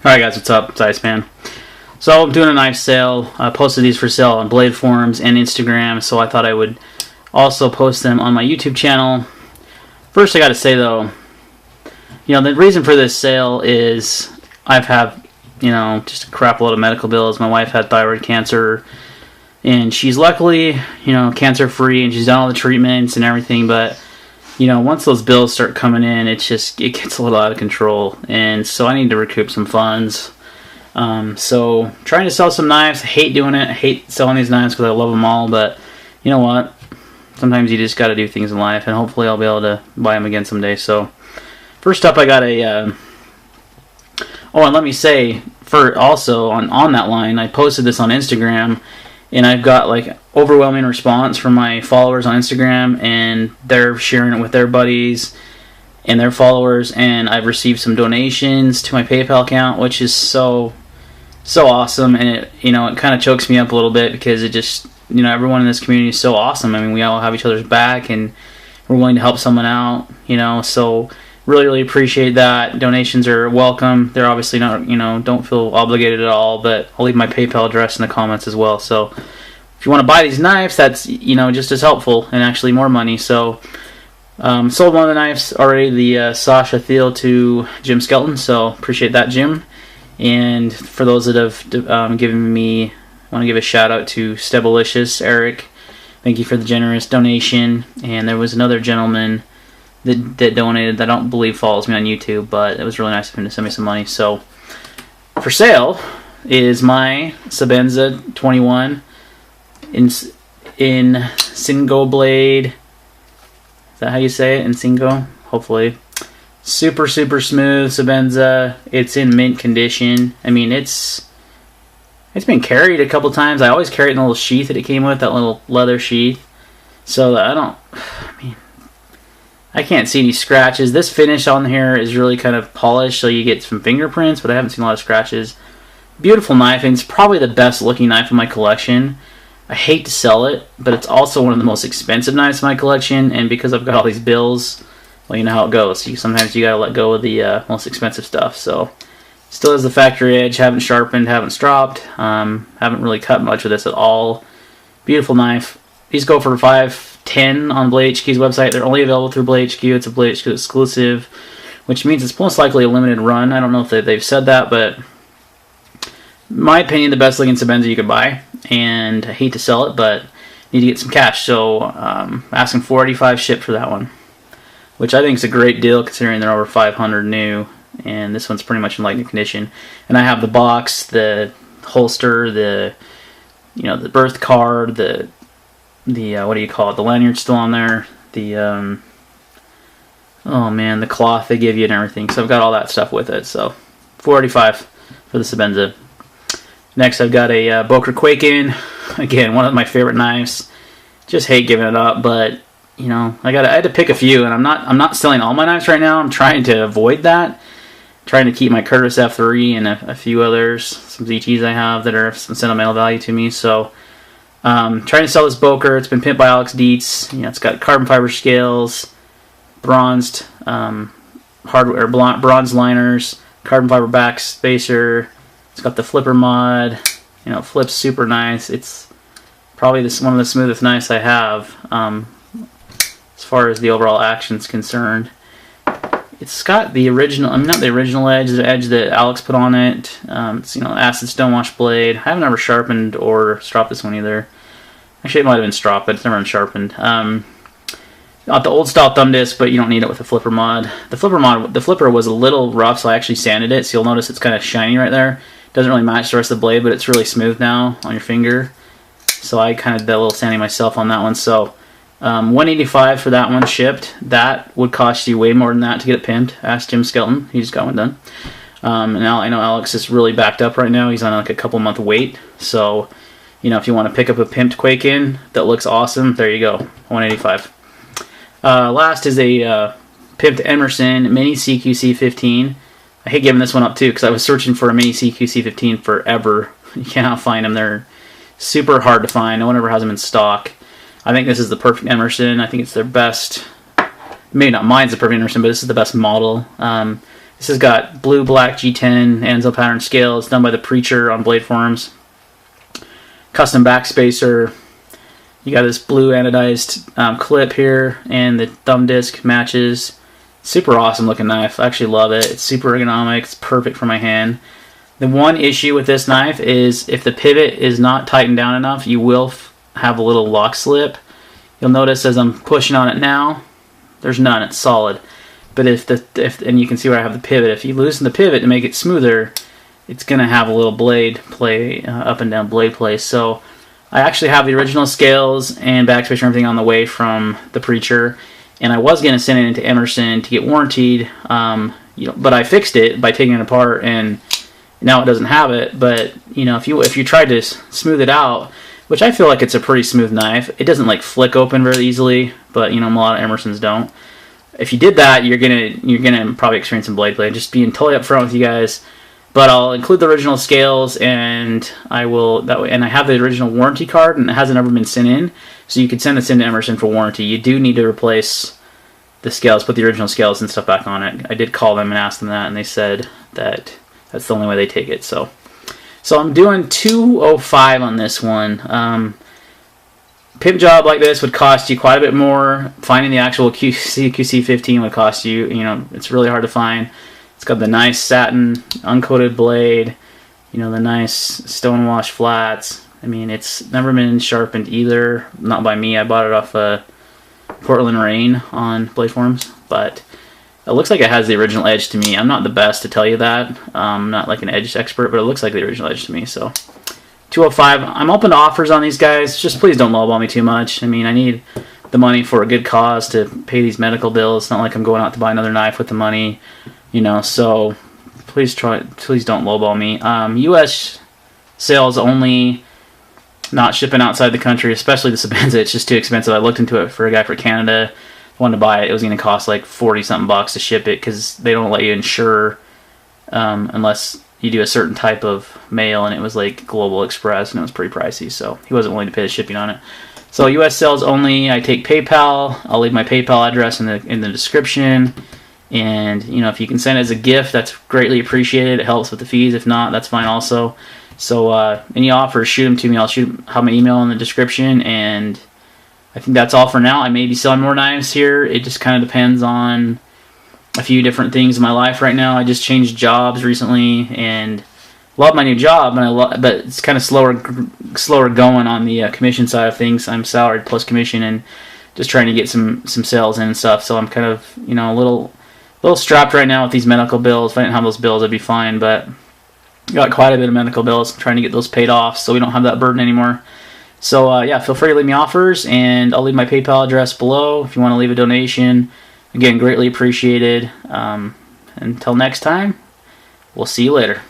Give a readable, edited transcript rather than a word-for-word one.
Alright guys, what's up? It's Iceman. So I'm doing a knife sale. I posted these for sale on Blade Forums and Instagram, so I thought I would also post them on my YouTube channel. First I gotta say though, the reason for this sale is I've had, just a crap load of medical bills. My wife had thyroid cancer, and she's luckily, cancer free, and she's done all the treatments and everything, but once those bills start coming in, it gets a little out of control, and so I need to recoup some funds. So trying to sell some knives. I hate doing it. I hate selling these knives because I love them all, but you know what? Sometimes you just got to do things in life, and hopefully I'll be able to buy them again someday. So first up, I got a. And let me say, also on that line, I posted this on Instagram. And I've got like overwhelming response from my followers on Instagram, and they're sharing it with their buddies and their followers, and I've received some donations to my PayPal account, which is so awesome. And it kind of chokes me up a little bit because it just, everyone in this community is so awesome. I mean, we all have each other's back, and we're willing to help someone out, so really appreciate that. Donations are welcome. They're obviously not, don't feel obligated at all, but I'll leave my PayPal address in the comments as well. So if you want to buy these knives, that's, just as helpful and actually more money. So sold one of the knives already, the Sasha Thiel to Jim Skelton, so appreciate that, Jim. And for those that have given me, I want to give a shout out to Stebalicious, Eric. Thank you for the generous donation. And there was another gentleman that donated that I don't believe follows me on YouTube, but it was really nice of him to send me some money. So for sale is my Sebenza 21 in Singo blade. Is that how you say it? In Singo? Hopefully. Super smooth Sebenza. It's in mint condition. I mean, it's been carried a couple times. I always carry it in the little sheath that it came with, that little leather sheath. So I can't see any scratches. This finish on here is really kind of polished, so you get some fingerprints, but I haven't seen a lot of scratches. Beautiful knife, and it's probably the best looking knife in my collection. I hate to sell it, but it's also one of the most expensive knives in my collection, and because I've got all these bills, well, you know how it goes. Sometimes you gotta let go of the most expensive stuff. So, still has the factory edge, haven't sharpened, haven't stropped, haven't really cut much with this at all. Beautiful knife. These go for $510 on Blade HQ's website. They're only available through Blade HQ. It's a Blade HQ exclusive, which means it's most likely a limited run. I don't know if they've said that, but in my opinion, the best looking Sebenza you could buy. And I hate to sell it, but need to get some cash. So asking $485 shipped for that one, which I think is a great deal considering they're over 500 new. And this one's pretty much in like new condition. And I have the box, the holster, the birth card, the what do you call it? The lanyard's still on there. The the cloth they give you and everything. So I've got all that stuff with it. So $485 for the Sebenza. Next, I've got a Boker Quakin. Again, one of my favorite knives. Just hate giving it up, but I had to pick a few, and I'm not selling all my knives right now. I'm trying to avoid that. Trying to keep my Curtis F3 and a few others, some ZTs I have that are of some sentimental value to me. So. Trying to sell this Boker. It's been pimped by Alex Dietz. It's got carbon fiber scales, bronzed bronze liners, carbon fiber back spacer. It's got the flipper mod. It flips super nice. It's probably one of the smoothest knives I have as far as the overall action's concerned. It's got the original, not the original edge, the edge that Alex put on it. It's acid stonewash blade. I haven't ever sharpened or stropped this one either. Actually, it might have been stropped, but it's never been sharpened. Got the old style thumb disc, but you don't need it with the flipper mod. The flipper was a little rough, so I actually sanded it. So you'll notice it's kind of shiny right there. Doesn't really match the rest of the blade, but it's really smooth now on your finger. So I kind of did a little sanding myself on that one. So $185 for that one shipped. That would cost you way more than that to get it pimped. Ask Jim Skelton. He just got one done. And now I know Alex is really backed up right now. He's on like a couple month wait. So, if you want to pick up a pimped Quakin that looks awesome, there you go. $185. Last is a pimped Emerson Mini CQC 15. I hate giving this one up too because I was searching for a Mini CQC 15 forever. You cannot find them. They're super hard to find. No one ever has them in stock. I think this is the perfect Emerson. I think it's their best. Maybe not mine's the perfect Emerson, but this is the best model. This has got blue, black G10 Anvil pattern scales done by the Preacher on Blade Forums. Custom backspacer. You got this blue anodized clip here, and the thumb disc matches. Super awesome looking knife. I actually love it. It's super ergonomic. It's perfect for my hand. The one issue with this knife is if the pivot is not tightened down enough, you will have a little lock slip. You'll notice as I'm pushing on it now, there's none. It's solid. But and you can see where I have the pivot. If you loosen the pivot to make it smoother, it's gonna have a little blade play, up and down blade play. So I actually have the original scales and backspacer and everything on the way from the Preacher, and I was gonna send it into Emerson to get warranted. But I fixed it by taking it apart, and now it doesn't have it. But if you tried to smooth it out, which I feel like it's a pretty smooth knife, it doesn't like flick open very easily. But a lot of Emersons don't. If you did that, you're gonna probably experience some blade play. Just being totally upfront with you guys. But I'll include the original scales, and I will that way. And I have the original warranty card, and it hasn't ever been sent in, so you could send this into Emerson for warranty. You do need to replace the scales, put the original scales and stuff back on it. I did call them and ask them that, and they said that that's the only way they take it. So I'm doing $205 on this one. Pimp job like this would cost you quite a bit more. Finding the actual QC15 would cost you, it's really hard to find. It's got the nice satin uncoated blade, the nice stonewash flats. I mean, it's never been sharpened either. Not by me. I bought it off Portland Rain on Blade Forums, but it looks like it has the original edge to me. I'm not the best to tell you that. I'm not like an edge expert, but it looks like the original edge to me. So $205. I'm open to offers on these guys. Just please don't lowball me too much. I mean, I need the money for a good cause to pay these medical bills. It's not like I'm going out to buy another knife with the money, So please don't lowball me. U.S. sales only. Not shipping outside the country, especially the Sebenza. It's just too expensive. I looked into it for a guy for Canada. Wanted to buy it. It was going to cost like 40 something bucks to ship it because they don't let you insure unless you do a certain type of mail, and it was like Global Express, and it was pretty pricey, so he wasn't willing to pay the shipping on it. So U.S. sales only. I take PayPal. I'll leave my PayPal address in the description, and if you can send it as a gift, that's greatly appreciated. It helps with the fees. If not, that's fine also. So any offers, shoot them to me. I'll have my email in the description, and I think that's all for now. I may be selling more knives here. It just kind of depends on a few different things in my life right now. I just changed jobs recently and love my new job, but it's kind of slower going on the commission side of things. I'm salaried plus commission and just trying to get some sales in and stuff. So I'm kind of a little strapped right now with these medical bills. If I didn't have those bills, I'd be fine, but got quite a bit of medical bills. I'm trying to get those paid off so we don't have that burden anymore. So yeah, feel free to leave me offers, and I'll leave my PayPal address below if you want to leave a donation. Again, greatly appreciated. Until next time, we'll see you later.